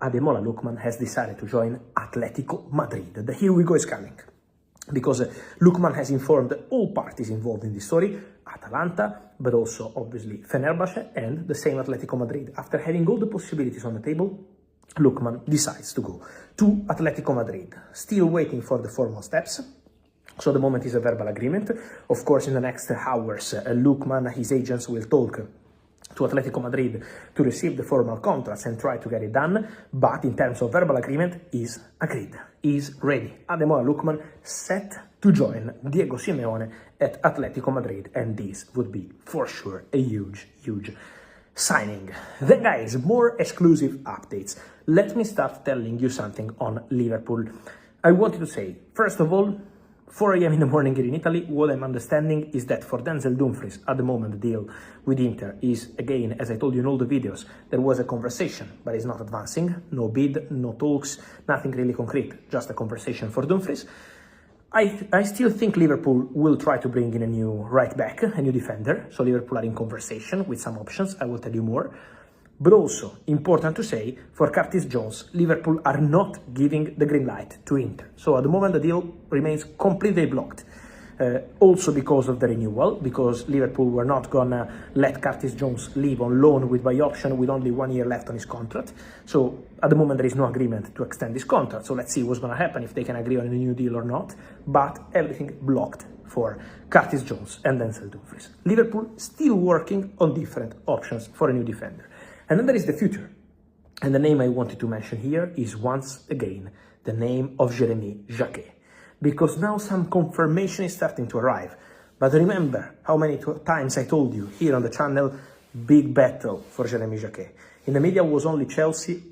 Ademola Lookman has decided to join Atletico Madrid. The here we go is coming. Because Lookman has informed all parties involved in this story, Atalanta, but also obviously Fenerbahce and the same Atletico Madrid. After having all the possibilities on the table, Lookman decides to go to Atletico Madrid, still waiting for the formal steps. So the moment is a verbal agreement. Of course, in the next hours, Lookman, his agents will talk to Atletico Madrid to receive the formal contracts and try to get it done. But in terms of verbal agreement, is agreed, is ready. Ademola Lookman set to join Diego Simeone at Atletico Madrid, and this would be for sure a huge signing. Then guys, more exclusive updates. Let me start telling you something on Liverpool. I wanted to say, first of all, 4 a.m. in the morning here in Italy, what I'm understanding is that for Denzel Dumfries, at the moment the deal with Inter is, again, as I told you in all the videos, there was a conversation, but it's not advancing, no bid, no talks, nothing really concrete, just a conversation for Dumfries. I still think Liverpool will try to bring in a new right back, a new defender, so Liverpool are in conversation with some options, I will tell you more. But also, important to say, for Curtis Jones, Liverpool are not giving the green light to Inter. So at the moment the deal remains completely blocked. Also because of the renewal, because Liverpool were not gonna let Curtis Jones leave on loan with buy option with only 1 year left on his contract. So at the moment there is no agreement to extend his contract. So let's see what's gonna happen, if they can agree on a new deal or not. But everything blocked for Curtis Jones and Denzel Dumfries. Liverpool still working on different options for a new defender. And then there is the future. And the name I wanted to mention here is once again the name of Jeremy Jacquet. Because now some confirmation is starting to arrive. But remember how many times I told you here on the channel, big battle for Jeremy Jacquet. In the media was only Chelsea.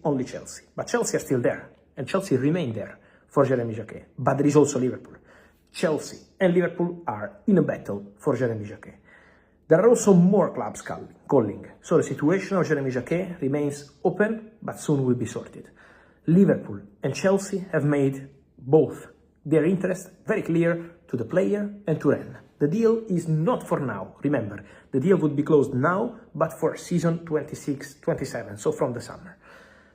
But Chelsea are still there. And Chelsea remain there for Jeremy Jacquet. But there is also Liverpool. Chelsea and Liverpool are in a battle for Jeremy Jacquet. There are also more clubs calling, so the situation of Jeremy Jacquet remains open, but soon will be sorted. Liverpool and Chelsea have made both their interest very clear to the player and to Rennes. The deal is not for now, remember, the deal would be closed now, but for season 26-27, so from the summer.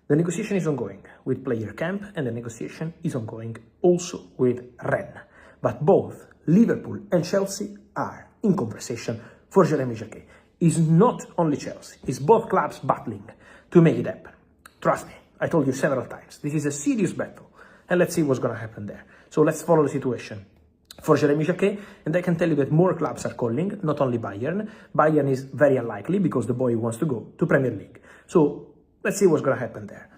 The negotiation is ongoing with player camp, and the negotiation is ongoing also with Rennes. But both Liverpool and Chelsea are in conversation for Jeremy Jacquet. It's not only Chelsea, it's both clubs battling to make it happen. Trust me, I told you several times, this is a serious battle, and let's see what's going to happen there. So let's follow the situation for Jeremy Jacquet, and I can tell you that more clubs are calling, not only Bayern. Bayern is very unlikely because the boy wants to go to Premier League. So let's see what's going to happen there.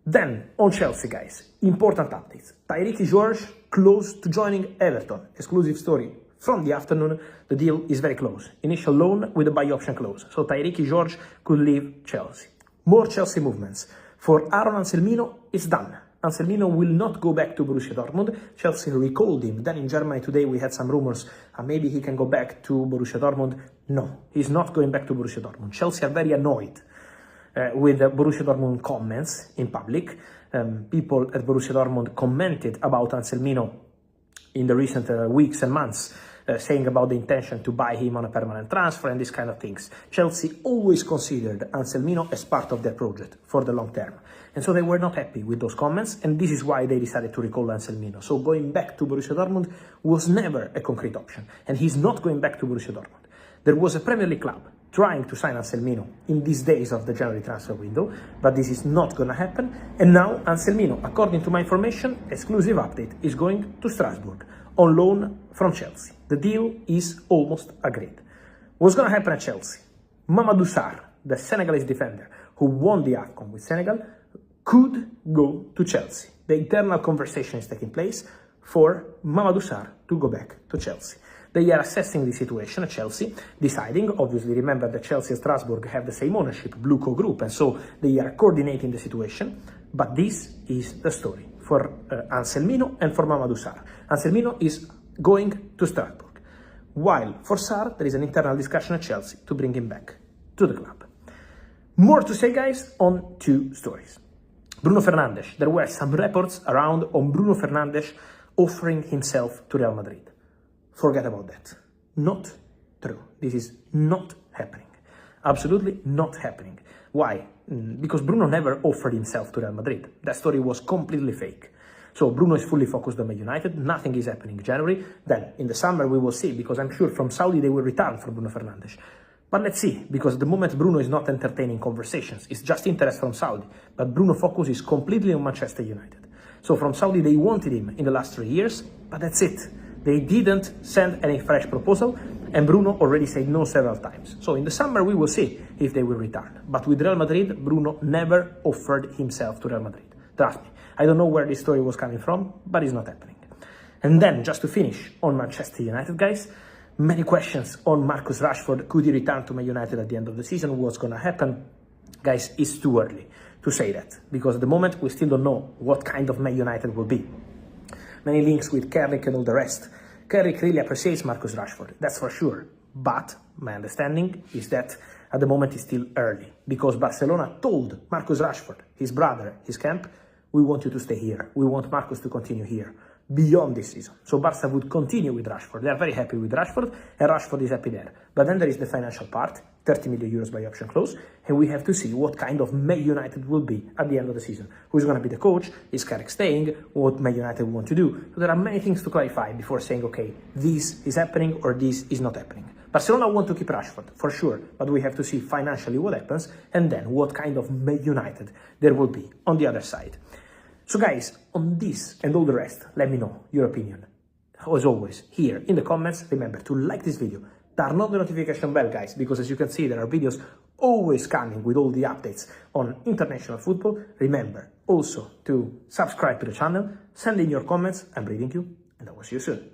Then, on Chelsea, guys, important updates. Tyreke George close to joining Everton. Exclusive story from the afternoon. The deal is very close. Initial loan with a buy option clause. So Tyreke George could leave Chelsea. More Chelsea movements. For Aaron Anselmino, it's done. Anselmino will not go back to Borussia Dortmund. Chelsea recalled him. Then in Germany today we had some rumors. Maybe he can go back to Borussia Dortmund. No, he's not going back to Borussia Dortmund. Chelsea are very annoyed with the Borussia Dortmund comments in public. People at Borussia Dortmund commented about Anselmino in the recent weeks and months, saying about the intention to buy him on a permanent transfer and these kind of things. Chelsea always considered Anselmino as part of their project for the long term. And so they were not happy with those comments, and this is why they decided to recall Anselmino. So going back to Borussia Dortmund was never a concrete option, and he's not going back to Borussia Dortmund. There was a Premier League club trying to sign Anselmino in these days of the January transfer window, but this is not going to happen. And now Anselmino, according to my information, exclusive update, is going to Strasbourg on loan from Chelsea. The deal is almost agreed. What's going to happen at Chelsea? Mamadou Sarr, the Senegalese defender who won the AFCON with Senegal, could go to Chelsea. The internal conversation is taking place for Mamadou Sarr to go back to Chelsea. They are assessing the situation at Chelsea, deciding, obviously remember that Chelsea and Strasbourg have the same ownership, Blueco Group, and so they are coordinating the situation. But this is the story for Anselmino and for Mamadou Sarr. Anselmino is going to Strasbourg, while for Sarr there is an internal discussion at Chelsea to bring him back to the club. More to say, guys, on two stories. Bruno Fernandes. There were some reports around on Bruno Fernandes offering himself to Real Madrid. Forget about that. Not true. This is not happening. Absolutely not happening. Why? because Bruno never offered himself to Real Madrid. That story was completely fake. So Bruno is fully focused on Man United. Nothing is happening in January. Then in the summer we will see, because I'm sure from Saudi they will return for Bruno Fernandes. But let's see, because at the moment Bruno is not entertaining conversations. It's just interest from Saudi. But Bruno focus is completely on Manchester United. So from Saudi they wanted him in the last 3 years, but that's it. They didn't send any fresh proposal, and Bruno already said no several times. So in the summer we will see if they will return. But with Real Madrid, Bruno never offered himself to Real Madrid. Trust me, I don't know where this story was coming from, but it's not happening. And then, just to finish on Manchester United, guys, many questions on Marcus Rashford. Could he return to Man United at the end of the season? What's going to happen? Guys, it's too early to say that, because at the moment we still don't know what kind of Man United will be. Many links with Carrick and all the rest. Carrick really appreciates Marcus Rashford, that's for sure. But my understanding is that at the moment it's still early, because Barcelona told Marcus Rashford, his brother, his camp, we want you to stay here. We want Marcus to continue here beyond this season. So Barca would continue with Rashford. They are very happy with Rashford, and Rashford is happy there. But then there is the financial part, 30 million euros by option clause, and we have to see what kind of Man United will be at the end of the season. Who's going to be the coach? Is Carrick staying? What Man United want to do? So there are many things to clarify before saying, okay, this is happening or this is not happening. Barcelona want to keep Rashford, for sure, but we have to see financially what happens, and then what kind of Man United there will be on the other side. So guys, on this and all the rest, let me know your opinion. As always, here in the comments, remember to like this video, turn on the notification bell, guys, because as you can see, there are videos always coming with all the updates on international football. Remember also to subscribe to the channel, send in your comments. I'm reading you, and I will see you soon.